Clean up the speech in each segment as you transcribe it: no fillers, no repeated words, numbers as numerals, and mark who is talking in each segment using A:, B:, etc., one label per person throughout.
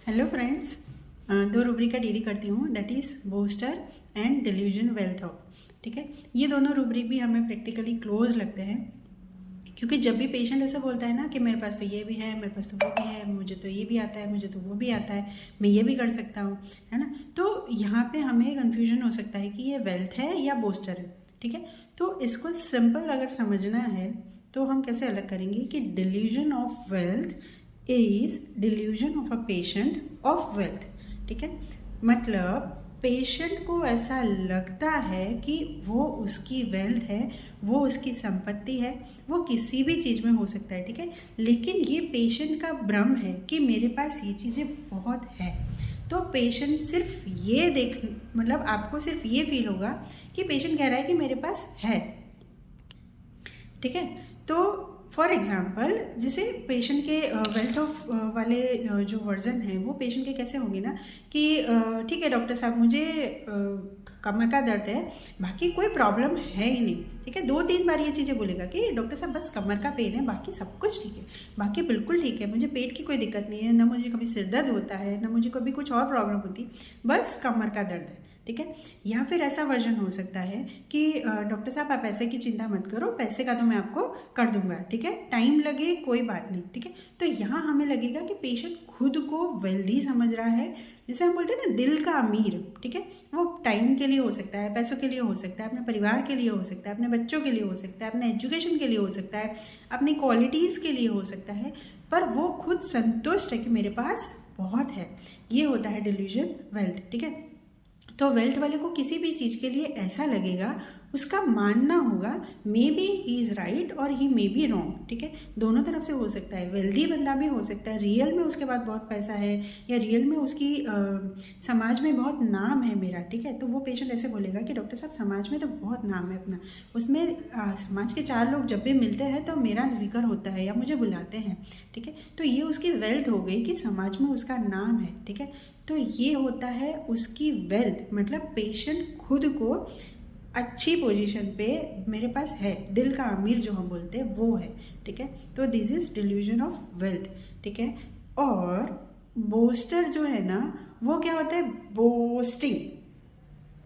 A: Hello friends, दो rubric का deal करती हूँ, that is booster and delusion wealth of. ठीक है, ये दोनों रूब्रिक भी हमें प्रैक्टिकली क्लोज लगते हैं, क्योंकि जब भी पेशेंट ऐसा बोलता है ना कि मेरे पास तो ये भी है, मेरे पास तो वो भी है, मुझे तो ये भी आता है, मुझे तो वो भी आता है, मैं ये भी कर सकता हूँ, है ना। तो यहाँ पे हमें कन्फ्यूजन हो सकता है कि ये वेल्थ है या बोस्टर है। ठीक है, तो इसको सिंपल अगर समझना है तो हम कैसे अलग करेंगे कि delusion of wealth is delusion of a patient of wealth. ठीक है, मतलब पेशेंट को ऐसा लगता है कि वो उसकी वेल्थ है, वो उसकी संपत्ति है, वो किसी भी चीज़ में हो सकता है। ठीक है, लेकिन ये पेशेंट का भ्रम है कि मेरे पास ये चीज़ें बहुत है। तो पेशेंट सिर्फ ये मतलब आपको सिर्फ ये फील होगा कि पेशेंट कह रहा है कि मेरे पास है। ठीक है, तो फॉर एग्जाम्पल जैसे पेशेंट के वेल्थ ऑफ वाले जो वर्जन हैं वो पेशेंट के कैसे होंगे ना कि ठीक है डॉक्टर साहब, मुझे कमर का दर्द है, बाकी कोई प्रॉब्लम है ही नहीं। ठीक है, 2-3 बार ये चीज़ें बोलेगा कि डॉक्टर साहब बस कमर का पेन है, बाकी सब कुछ ठीक है, बाकी बिल्कुल ठीक है, मुझे पेट की कोई दिक्कत नहीं है, ना मुझे कभी सिर दर्द होता है, ना मुझे कभी कुछ और प्रॉब्लम होती, बस कमर का दर्द है। ठीक है, या फिर ऐसा वर्जन हो सकता है कि डॉक्टर साहब आप पैसे की चिंता मत करो, पैसे का तो मैं आपको कर दूंगा। ठीक है, टाइम लगे कोई बात नहीं। ठीक है, तो यहाँ हमें लगेगा कि पेशेंट खुद को वेल्दी समझ रहा है, जैसे हम बोलते हैं ना दिल का अमीर। ठीक है, वो टाइम के लिए हो सकता है, पैसों के लिए हो सकता है, अपने परिवार के लिए हो सकता है, अपने बच्चों के लिए हो सकता है, अपने एजुकेशन के लिए हो सकता है, अपनी क्वालिटीज़ के लिए हो सकता है, पर वो खुद संतुष्ट है कि मेरे पास बहुत है। ये होता है डिल्यूजन वेल्थ। ठीक है, तो वेल्थ वाले को किसी भी चीज़ के लिए ऐसा लगेगा, उसका मानना होगा may be he is right और ही मे बी रॉन्ग। ठीक है, दोनों तरफ से हो सकता है। वेल्दी बंदा भी हो सकता है, रियल में उसके पास बहुत पैसा है, या रियल में उसकी समाज में बहुत नाम है मेरा। ठीक है, तो वो पेशेंट ऐसे बोलेगा कि डॉक्टर साहब समाज में तो बहुत नाम है अपना, उसमें समाज के 4 लोग जब भी मिलते हैं तो मेरा जिक्र होता है या मुझे बुलाते हैं। ठीक है, तो ये उसकी वेल्थ हो गई कि समाज में उसका नाम है। ठीक है, तो ये होता है उसकी वेल्थ, मतलब पेशेंट खुद को अच्छी पोजीशन पे मेरे पास है, दिल का अमीर जो हम बोलते हैं वो है। ठीक है, तो this is delusion of wealth. ठीक है, और बोस्टर जो है ना वो क्या होता है, बोस्टिंग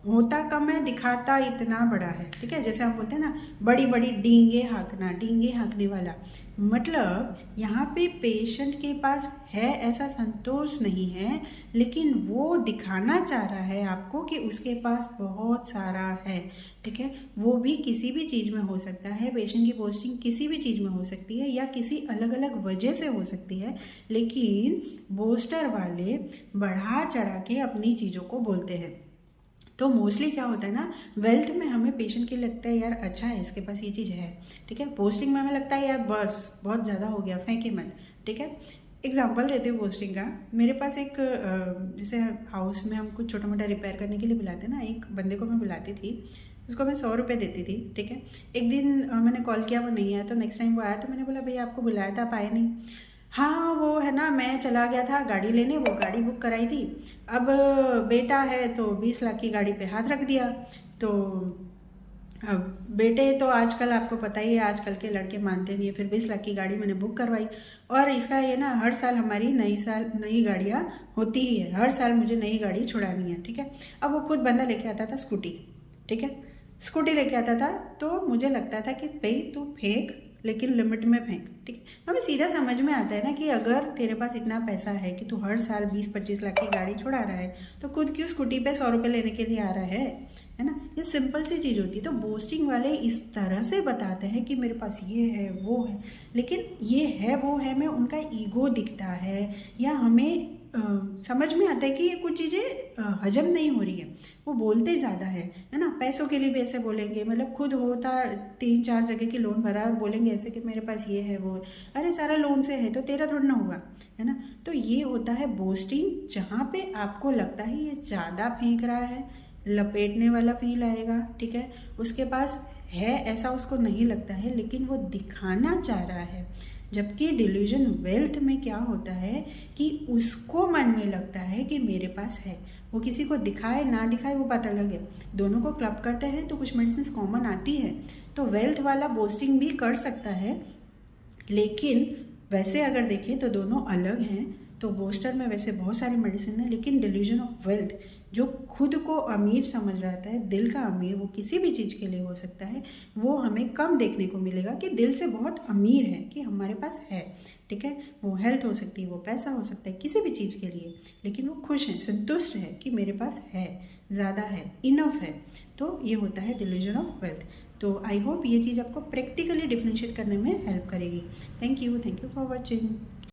A: होता कम है, दिखाता इतना बड़ा है। ठीक है, जैसे हम बोलते हैं ना बड़ी बड़ी डींगे हाँकना, डींगे हाँकने वाला, मतलब यहाँ पे पेशेंट के पास है ऐसा संतोष नहीं है, लेकिन वो दिखाना चाह रहा है आपको कि उसके पास बहुत सारा है। ठीक है, वो भी किसी भी चीज़ में हो सकता है, पेशेंट की पोस्टिंग किसी भी चीज़ में हो सकती है या किसी अलग अलग वजह से हो सकती है, लेकिन बोस्टर वाले बढ़ा चढ़ा के अपनी चीज़ों को बोलते हैं। तो मोस्टली क्या होता है ना, वेल्थ में हमें पेशेंट के लगता है यार अच्छा है इसके पास ये चीज़ है। ठीक है, पोस्टिंग में हमें लगता है यार बस बहुत ज़्यादा हो गया, फेंके मत। ठीक है, एग्जांपल देते हैं पोस्टिंग का। मेरे पास एक जैसे हाउस में हम कुछ छोटा मोटा रिपेयर करने के लिए बुलाते हैं ना, एक बंदे को मैं बुलाती थी, उसको मैं 100 रुपये देती थी। ठीक है, एक दिन मैंने कॉल किया, वो नहीं आया, तो नेक्स्ट टाइम वो आया तो मैंने बोला भैया आपको बुलाया था, आप आए नहीं। हाँ वो है ना, मैं चला गया था गाड़ी लेने, वो गाड़ी बुक कराई थी, अब बेटा है तो 20 लाख की गाड़ी पे हाथ रख दिया। तो अब बेटे तो आजकल आपको पता ही है, आजकल के लड़के मानते नहीं है, फिर 20 लाख की गाड़ी मैंने बुक करवाई। और इसका ये ना हर साल हमारी नई गाड़ियाँ होती ही है, हर साल मुझे नई गाड़ी छुड़ानी है। ठीक है, अब वो खुद बंदा लेके आता था स्कूटी। ठीक है, स्कूटी लेके आता था, तो मुझे लगता था कि भाई तू फेंक, लेकिन लिमिट में फेंक। ठीक है, हमें सीधा समझ में आता है ना कि अगर तेरे पास इतना पैसा है कि तू हर साल 20-25 लाख की गाड़ी छुड़ा रहा है, तो खुद क्यों स्कूटी पे 100 रुपये लेने के लिए आ रहा है ना। ये सिंपल सी चीज़ होती है। तो बोस्टिंग वाले इस तरह से बताते हैं कि मेरे पास ये है वो है, लेकिन ये है वो है में उनका ईगो दिखता है, या हमें समझ में आता है कि ये कुछ चीज़ें हजम नहीं हो रही है, वो बोलते ज़्यादा है ना। पैसों के लिए भी ऐसे बोलेंगे, मतलब खुद होता 3-4 जगह की लोन भरा और बोलेंगे ऐसे कि मेरे पास ये है वो है, अरे सारा लोन से है तो तेरा थोड़ा ना हुआ, है ना। तो ये होता है बोस्टिंग, जहाँ पे आपको लगता है ये ज़्यादा फेंक रहा है, लपेटने वाला फील आएगा। ठीक है, उसके पास है ऐसा उसको नहीं लगता है, लेकिन वो दिखाना चाह रहा है। जबकि डिल्यूजन वेल्थ में क्या होता है कि उसको मन में लगता है कि मेरे पास है, वो किसी को दिखाए ना दिखाए वो बात अलग है, दोनों को क्लब करते हैं तो कुछ मेडिसिन कॉमन आती है। तो वेल्थ वाला बोस्टिंग भी कर सकता है, लेकिन वैसे अगर देखें तो दोनों अलग हैं। तो बोस्टर में वैसे बहुत सारी मेडिसिन है, लेकिन डिल्यूजन ऑफ वेल्थ, जो खुद को अमीर समझ रहा है, दिल का अमीर, वो किसी भी चीज़ के लिए हो सकता है, वो हमें कम देखने को मिलेगा कि दिल से बहुत अमीर है, कि हमारे पास है, ठीक है। वो हेल्थ हो सकती है, वो पैसा हो सकता है, किसी भी चीज़ के लिए, लेकिन वो खुश हैं, संतुष्ट है कि मेरे पास है, ज़्यादा है, इनफ है। तो ये होता है डिल्यूजन ऑफ वेल्थ। तो आई होप ये चीज़ आपको प्रैक्टिकली डिफ्रेंशिएट करने में हेल्प करेगी। Thank you for watching.